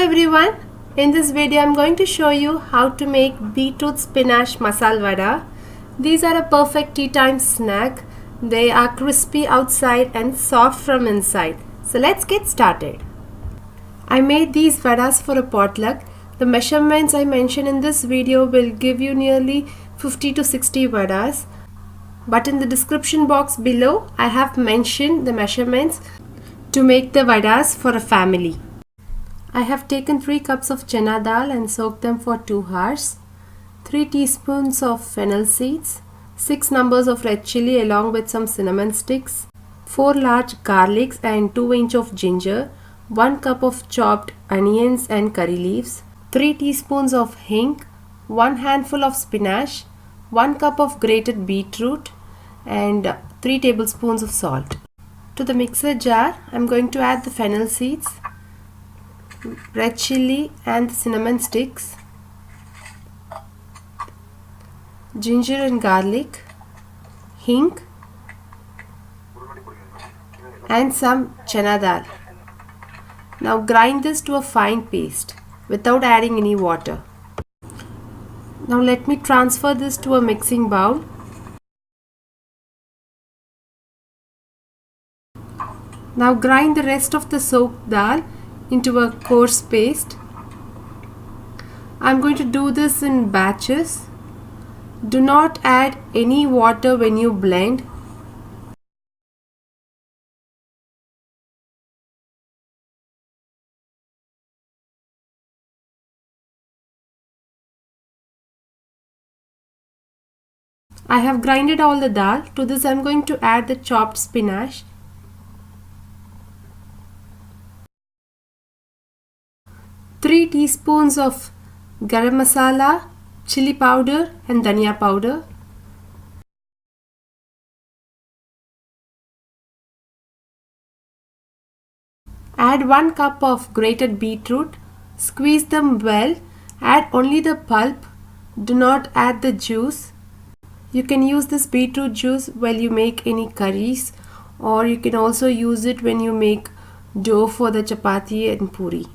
everyone, in this video I am going to show you how to make Beetroot Spinach Masala Vada. These are a perfect tea time snack. They are crispy outside and soft from inside. So let's get started. I made these vadas for a potluck. The measurements I mentioned in this video will give you nearly 50 to 60 vadas. But in the description box below I have mentioned the measurements to make the vadas for a family. I have taken 3 cups of Chana Dal and soaked them for 2 hours, 3 teaspoons of fennel seeds, 6 numbers of red chilli along with some cinnamon sticks, 4 large garlics and 2 inch of ginger, 1 cup of chopped onions and curry leaves, 3 teaspoons of hing, 1 handful of spinach, 1 cup of grated beetroot and 3 tablespoons of salt. To the mixer jar, I am going to add the fennel seeds, red chilli and cinnamon sticks, ginger and garlic, hing and some chana dal. Now grind this to a fine paste without adding any water. Now let me transfer this to a mixing bowl. Now grind the rest of the soaked dal into a coarse paste. I'm going to do this in batches. Do not add any water when you blend. I have grinded all the dal. To this I'm going to add the chopped spinach, three teaspoons of garam masala, chili powder and dhania powder, add 1 cup of grated beetroot, squeeze them well, add only the pulp, do not add the juice. You can use this beetroot juice while you make any curries, or you can also use it when you make dough for the chapati and puri.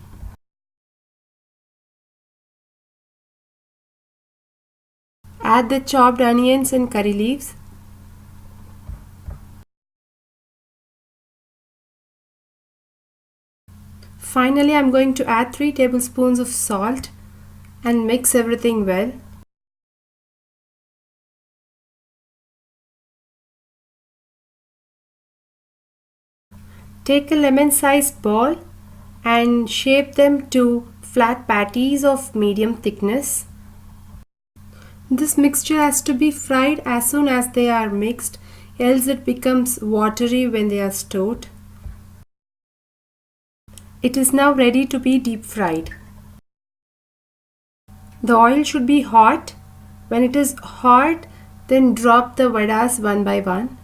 Add the chopped onions and curry leaves. Finally, I am going to add 3 tablespoons of salt and mix everything well. Take a lemon-sized ball and shape them to flat patties of medium thickness. This mixture has to be fried as soon as they are mixed, else it becomes watery when they are stored. It is now ready to be deep fried. The oil should be hot. When it is hot, then drop the vadas one by one.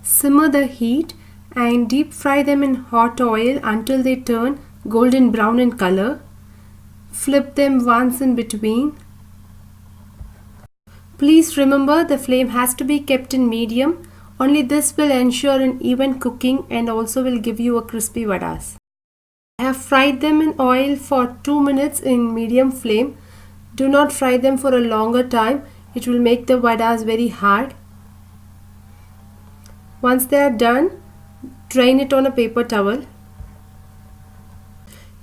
Simmer the heat and deep fry them in hot oil until they turn golden brown in color. Flip them once in between. Please remember the flame has to be kept in medium. Only this will ensure an even cooking and also will give you a crispy vadas. I have fried them in oil for 2 minutes in medium flame. Do not fry them for a longer time. It will make the vadas very hard. Once they are done, drain it on a paper towel.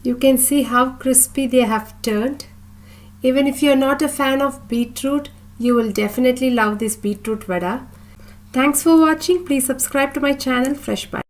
You can see how crispy they have turned. Even if you are not a fan of beetroot, you will definitely love this beetroot vada. Thanks for watching. Please subscribe to my channel Fresh Bite.